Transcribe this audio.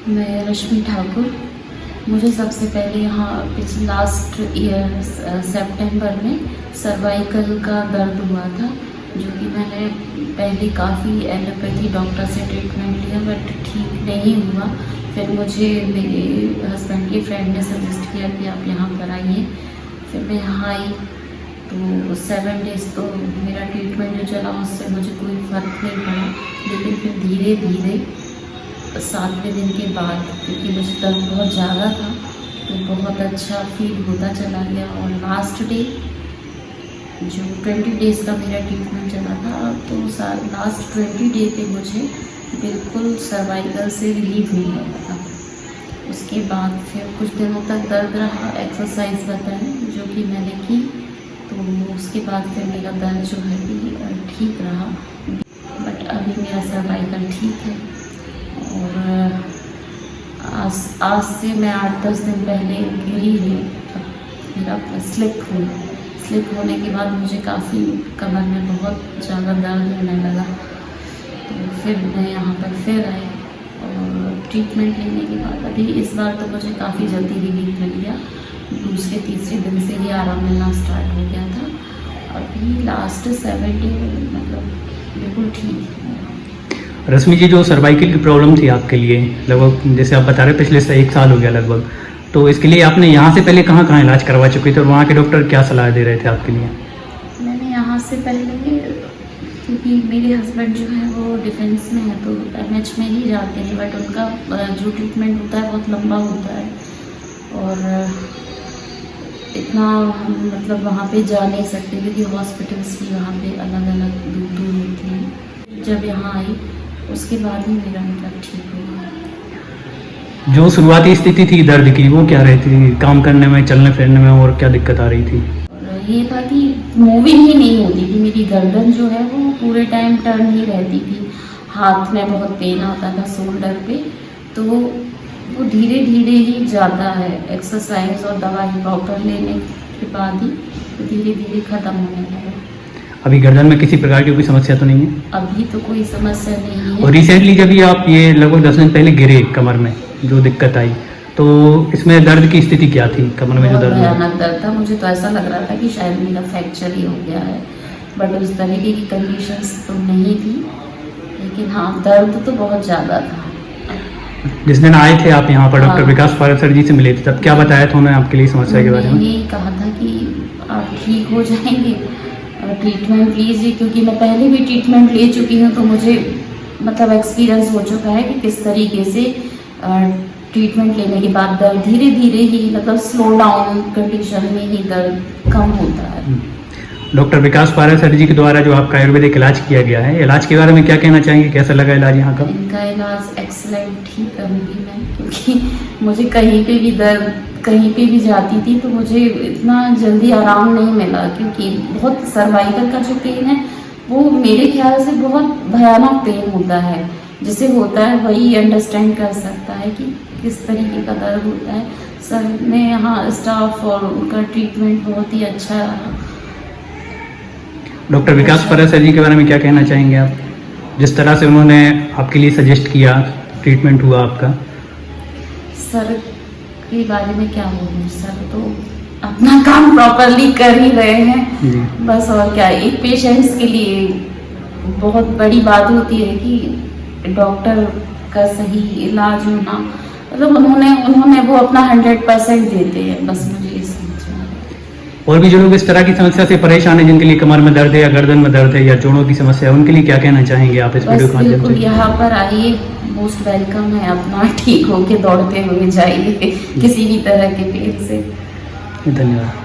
मैं रश्मि ठाकुर। मुझे सबसे पहले यहाँ पिछले लास्ट ईयर सितंबर में सर्वाइकल का दर्द हुआ था, जो कि मैंने पहले काफ़ी एलोपैथी डॉक्टर से ट्रीटमेंट लिया बट ठीक नहीं हुआ। फिर मुझे मेरे हस्बैंड के फ्रेंड ने सजेस्ट किया कि आप यहाँ पर आइए। फिर मैं यहाँ आई तो 7 डेज़ तो मेरा ट्रीटमेंट जो चला उससे मुझे कोई फ़र्क नहीं पड़ा, लेकिन फिर धीरे धीरे 7वें दिन के बाद, क्योंकि मुझे दर्द बहुत ज़्यादा था, तो बहुत अच्छा फील होता चला गया। और लास्ट डे जो 20 डेज़ का मेरा ट्रीटमेंट चला था, तो लास्ट 20 डे पे मुझे बिल्कुल सर्वाइकल से रिलीफ नहीं लगा था। उसके बाद फिर कुछ दिनों तक दर्द रहा, एक्सरसाइज बताएं जो कि मैंने की, तो उसके बाद फिर मेरा दर्द जो है भी ठीक रहा। बट अभी मेरा सर्वाइकल ठीक है। और आज से मैं 8-10 दिन पहले गिरी हुई, मेरा स्लिप होने के बाद मुझे काफ़ी कमर में बहुत ज़्यादा दर्द होने लगा। तो फिर मैं यहाँ पर फिर आई और ट्रीटमेंट लेने के बाद अभी इस बार तो मुझे काफ़ी जल्दी रिलीफ मिल गया। दूसरे-तीसरे दिन से ही आराम मिलना स्टार्ट हो गया था। अभी लास्ट 7 डे मतलब बिल्कुल ठीक है। रश्मि जी, जो सर्वाइकल की प्रॉब्लम थी आपके लिए, लगभग जैसे आप बता रहे पिछले से 1 साल हो गया लगभग, तो इसके लिए आपने यहाँ से पहले कहाँ कहाँ इलाज करवा चुके थे और वहाँ के डॉक्टर क्या सलाह दे रहे थे आपके लिए? मैंने यहाँ से पहले, क्योंकि मेरे हस्बैंड जो है वो डिफेंस में है, तो MH में ही जाते हैं, बट उनका जो ट्रीटमेंट होता है बहुत लंबा होता है और इतना हम मतलब वहाँ पे जा नहीं सकते, क्योंकि हॉस्पिटल्स भी वहाँ पे अलग अलग दूर होते हैं। जब यहाँ आई उसके बाद ही मेरा मतलब ठीक हुआ। जो शुरुआती स्थिति थी दर्द की, वो क्या रहती थी? काम करने में, चलने फिरने में, और क्या दिक्कत आ रही थी? और ये था कि मूविंग ही नहीं होती थी, मेरी गर्दन जो है वो पूरे टाइम टर्न ही रहती थी। हाथ में बहुत पेन आता था शोल्डर पे, तो वो धीरे धीरे ही जाता है। एक्सरसाइज और दवाई प्रॉपर लेने के बाद ही धीरे धीरे ख़त्म होने लगा। अभी गर्दन में किसी प्रकार की कोई समस्या तो नहीं है? अभी तो कोई समस्या नहीं है। और रिसेंटली जब ये आप ये लगभग 10 दिन पहले गिरे कमर में, जो दिक्कत आई, तो इसमें दर्द की स्थिति क्या थी? कमर में जो दर्द भयानक दर्द था। मुझे तो ऐसा लग रहा था कि शायद मेरा फ्रैक्चर ही हो गया है, बट उस तरीके की कंडीशंस तो नहीं थी, लेकिन हाँ दर्द तो बहुत ज़्यादा था। जिस दिन आए थे आप यहाँ पर डॉक्टर विकास पारस सर जी से मिले थे, तब क्या बताया था उन्होंने आपके लिए समस्या के बारे में? यही कहा था कि आप ठीक हो जाएंगे, ट्रीटमेंट लीजिए, क्योंकि मैं पहले भी ट्रीटमेंट ले चुकी हूँ, तो मुझे मतलब एक्सपीरियंस हो चुका है कि किस तरीके से ट्रीटमेंट लेने के बाद दर्द धीरे धीरे ही मतलब स्लो डाउन कंडीशन में ही दर्द कम होता है। डॉक्टर विकास पारस सर जी के द्वारा जो आपका आयुर्वेदिक इलाज किया गया है, इलाज के बारे में क्या कहना चाहेंगे? कैसा लगा इलाज यहाँ का? इनका इलाज एक्सीलेंट ही कहूँगी मैं, क्योंकि मुझे कहीं पे भी दर्द, कहीं पे भी जाती थी तो मुझे इतना जल्दी आराम नहीं मिला, क्योंकि बहुत सर्वाइकल का जो पेन है वो मेरे ख्याल से बहुत भयानक पेन होता है। जिसे होता है वही अंडरस्टैंड कर सकता है कि किस तरीके का दर्द होता है। सर ने यहाँ स्टाफ और उनका ट्रीटमेंट बहुत ही अच्छा रहा। डॉक्टर विकास पारस सर जी के बारे में क्या कहना चाहेंगे आप? जिस तरह से उन्होंने आपके लिए सजेस्ट किया, ट्रीटमेंट हुआ आपका। सर के बारे में क्या बोलूँ, सर तो अपना काम प्रॉपरली कर ही रहे हैं बस, और क्या। एक पेशेंट्स के लिए बहुत बड़ी बात होती है कि डॉक्टर का सही इलाज होना, मतलब उन्होंने वो अपना 100% देते हैं, बस मुझे ये समझना है। और भी जो लोग इस तरह की समस्या से परेशान है, जिनके लिए कमर में दर्द है या गर्दन में दर्द है या जोड़ों की समस्या है, उनके लिए क्या कहना चाहेंगे आप इस वीडियो के माध्यम से? यहाँ पर आइए, मोस्ट वेलकम है। अपना ठीक होके दौड़ते हुए जाइए किसी भी तरह के पेन से। धन्यवाद।